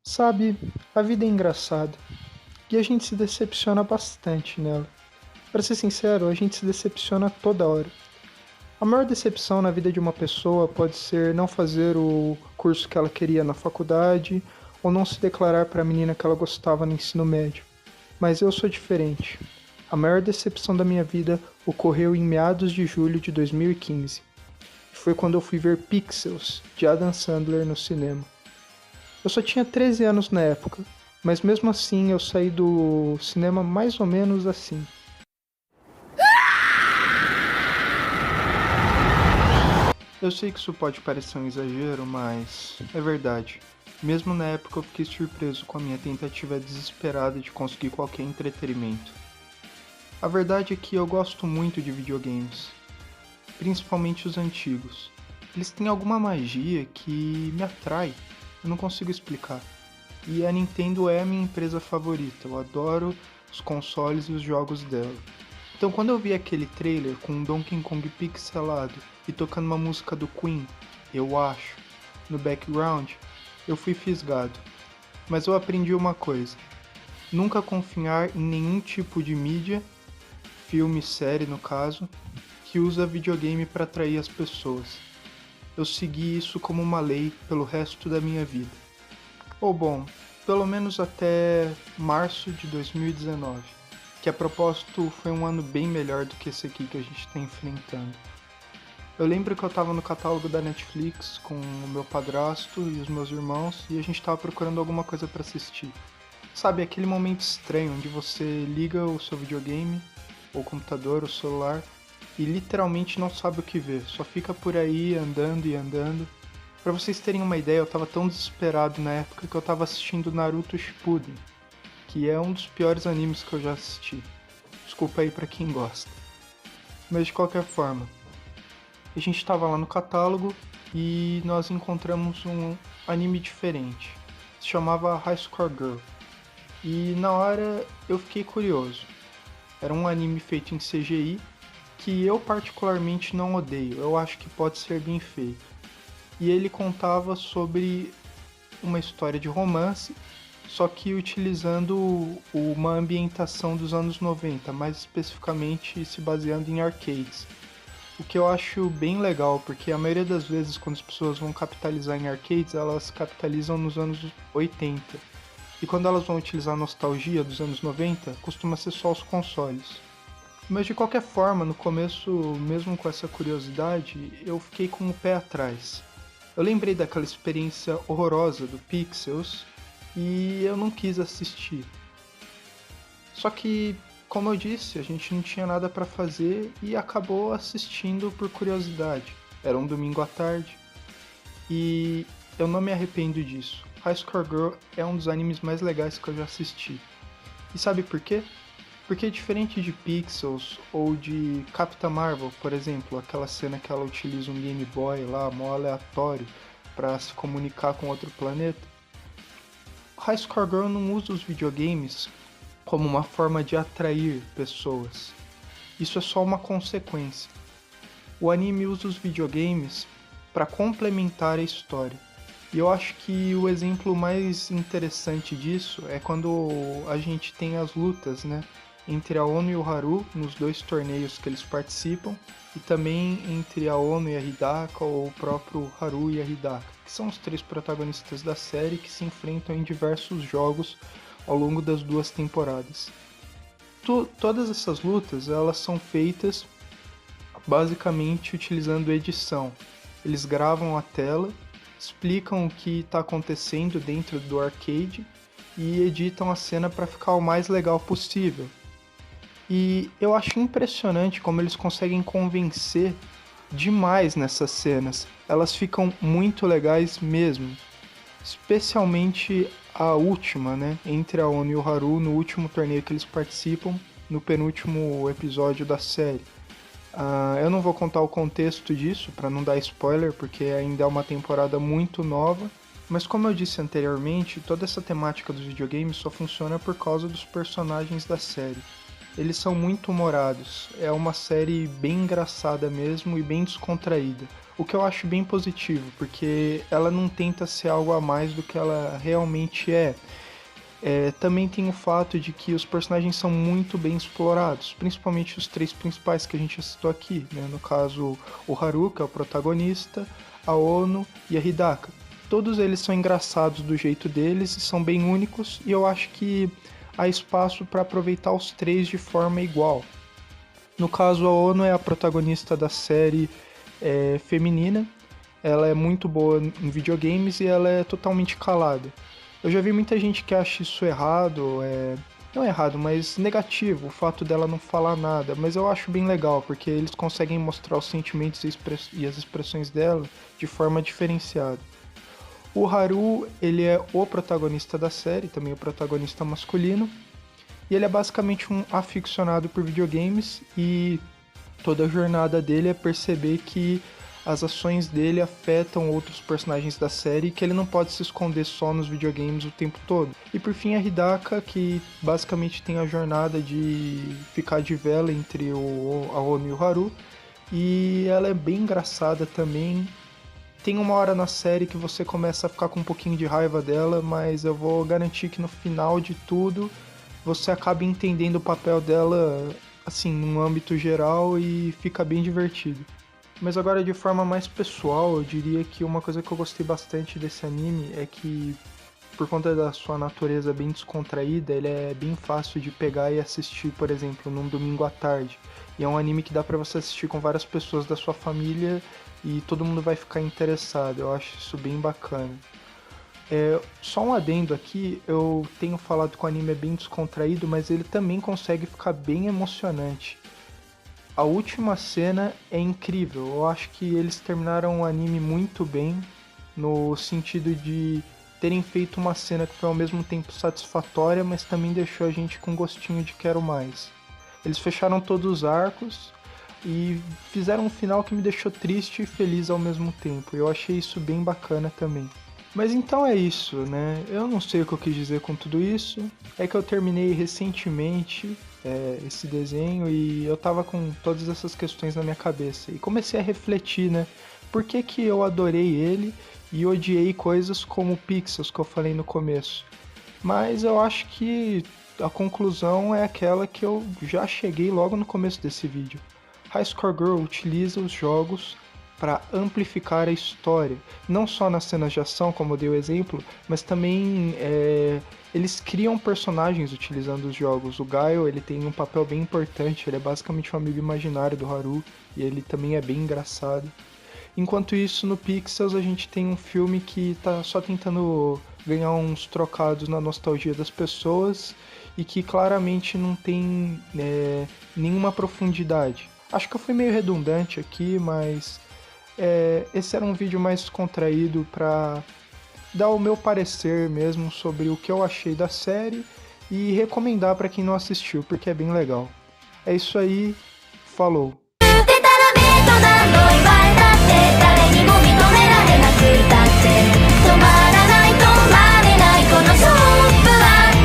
Sabe, a vida é engraçada e a gente se decepciona bastante nela. Para ser sincero, a gente se decepciona toda hora. A maior decepção na vida de uma pessoa pode ser não fazer o curso que ela queria na faculdade ou não se declarar para a menina que ela gostava no ensino médio. Mas eu sou diferente. A maior decepção da minha vida ocorreu em meados de julho de 2015. E foi quando eu fui ver Pixels, de Adam Sandler, no cinema. Eu só tinha 13 anos na época, mas mesmo assim eu saí do cinema mais ou menos assim. Eu sei que isso pode parecer um exagero, mas é verdade. Mesmo na época eu fiquei surpreso com a minha tentativa desesperada de conseguir qualquer entretenimento. A verdade é que eu gosto muito de videogames, principalmente os antigos. Eles têm alguma magia que me atrai, eu não consigo explicar. E a Nintendo é a minha empresa favorita, eu adoro os consoles e os jogos dela. Então quando eu vi aquele trailer com um Donkey Kong pixelado e tocando uma música do Queen, eu acho, no background, eu fui fisgado. Mas eu aprendi uma coisa: nunca confiar em nenhum tipo de mídia, filme, série no caso, que usa videogame para atrair as pessoas. Eu segui isso como uma lei pelo resto da minha vida. Ou bom, pelo menos até março de 2019, que a propósito foi um ano bem melhor do que esse aqui que a gente está enfrentando. Eu lembro que eu estava no catálogo da Netflix com o meu padrasto e os meus irmãos e a gente estava procurando alguma coisa para assistir. Sabe, aquele momento estranho onde você liga o seu videogame, ou computador, ou celular, e literalmente não sabe o que ver, só fica por aí andando e andando. Pra vocês terem uma ideia, eu tava tão desesperado na época que eu tava assistindo Naruto Shippuden, que é um dos piores animes que eu já assisti. Desculpa aí pra quem gosta. Mas de qualquer forma, a gente tava lá no catálogo e nós encontramos um anime diferente. Se chamava High Score Girl. E na hora eu fiquei curioso. Era um anime feito em CGI que eu particularmente não odeio, eu acho que pode ser bem feito. E ele contava sobre uma história de romance, só que utilizando uma ambientação dos anos 90, mais especificamente se baseando em arcades. O que eu acho bem legal, porque a maioria das vezes quando as pessoas vão capitalizar em arcades, elas capitalizam nos anos 80. E quando elas vão utilizar a nostalgia dos anos 90, costuma ser só os consoles. Mas de qualquer forma, no começo, mesmo com essa curiosidade, eu fiquei com o pé atrás. Eu lembrei daquela experiência horrorosa do Pixels e eu não quis assistir. Só que, como eu disse, a gente não tinha nada para fazer e acabou assistindo por curiosidade. Era um domingo à tarde e eu não me arrependo disso. High Score Girl é um dos animes mais legais que eu já assisti. E sabe por quê? Porque diferente de Pixels ou de Capitã Marvel, por exemplo, aquela cena que ela utiliza um Game Boy lá, mó aleatório, para se comunicar com outro planeta, High Score Girl não usa os videogames como uma forma de atrair pessoas. Isso é só uma consequência. O anime usa os videogames para complementar a história. E eu acho que o exemplo mais interessante disso é quando a gente tem as lutas, né, entre a Ono e o Haru nos dois torneios que eles participam, e também entre a Ono e a Hidaka ou o próprio Haru e a Hidaka, que são os três protagonistas da série que se enfrentam em diversos jogos ao longo das duas temporadas. Todas essas lutas elas são feitas basicamente utilizando edição. Eles gravam a tela, explicam o que está acontecendo dentro do arcade e editam a cena para ficar o mais legal possível. E eu acho impressionante como eles conseguem convencer demais nessas cenas. Elas ficam muito legais mesmo. Especialmente a última, né? Entre a Ono e o Haru no último torneio que eles participam, no penúltimo episódio da série. Eu não vou contar o contexto disso para não dar spoiler, porque ainda é uma temporada muito nova. Mas como eu disse anteriormente, toda essa temática dos videogames só funciona por causa dos personagens da série. Eles são muito humorados, é uma série bem engraçada mesmo e bem descontraída. o que eu acho bem positivo, porque ela não tenta ser algo a mais do que ela realmente é. Também tem o fato de que os personagens são muito bem explorados, principalmente os três principais que a gente citou aqui, né? No caso, o Haru, que é o protagonista, a Ono e a Hidaka. Todos eles são engraçados do jeito deles e são bem únicos, e eu acho que há espaço para aproveitar os três de forma igual. No caso, a Ono é a protagonista da série feminina, ela é muito boa em videogames e ela é totalmente calada. Eu já vi muita gente que acha isso errado, não errado, mas negativo, o fato dela não falar nada, mas eu acho bem legal, porque eles conseguem mostrar os sentimentos e as expressões dela de forma diferenciada. O Haru, ele é o protagonista da série, também o protagonista masculino, e ele é basicamente um aficionado por videogames e toda a jornada dele é perceber que as ações dele afetam outros personagens da série e que ele não pode se esconder só nos videogames o tempo todo. E por fim a Hidaka, que basicamente tem a jornada de ficar de vela entre a Ono e o Haru, e ela é bem engraçada também. Tem uma hora na série que você começa a ficar com um pouquinho de raiva dela, mas eu vou garantir que no final de tudo você acaba entendendo o papel dela, assim, num âmbito geral e fica bem divertido. Mas agora de forma mais pessoal, eu diria que uma coisa que eu gostei bastante desse anime é que, por conta da sua natureza bem descontraída, ele é bem fácil de pegar e assistir, por exemplo, num domingo à tarde. E é um anime que dá pra você assistir com várias pessoas da sua família e todo mundo vai ficar interessado. Eu acho isso bem bacana. Só um adendo aqui, eu tenho falado que o anime é bem descontraído, mas ele também consegue ficar bem emocionante. A última cena é incrível, eu acho que eles terminaram o anime muito bem, no sentido de terem feito uma cena que foi ao mesmo tempo satisfatória, mas também deixou a gente com gostinho de quero mais. Eles fecharam todos os arcos e fizeram um final que me deixou triste e feliz ao mesmo tempo. Eu achei isso bem bacana também. Mas então é isso, né? Eu não sei o que eu quis dizer com tudo isso. É que eu terminei recentemente esse desenho e eu tava com todas essas questões na minha cabeça. E comecei a refletir, né? Por que que eu adorei ele e odiei coisas como Pixels que eu falei no começo? Mas eu acho que a conclusão é aquela que eu já cheguei logo no começo desse vídeo. High Score Girl utiliza os jogos para amplificar a história, não só nas cenas de ação, como eu dei o exemplo, mas também eles criam personagens utilizando os jogos. O Gaio, ele tem um papel bem importante, ele é basicamente um amigo imaginário do Haru, e ele também é bem engraçado. Enquanto isso, no Pixels a gente tem um filme que tá só tentando ganhar uns trocados na nostalgia das pessoas e que claramente não tem nenhuma profundidade. Acho que eu fui meio redundante aqui, mas esse era um vídeo mais contraído para dar o meu parecer mesmo sobre o que eu achei da série e recomendar para quem não assistiu, porque é bem legal. É isso aí, falou!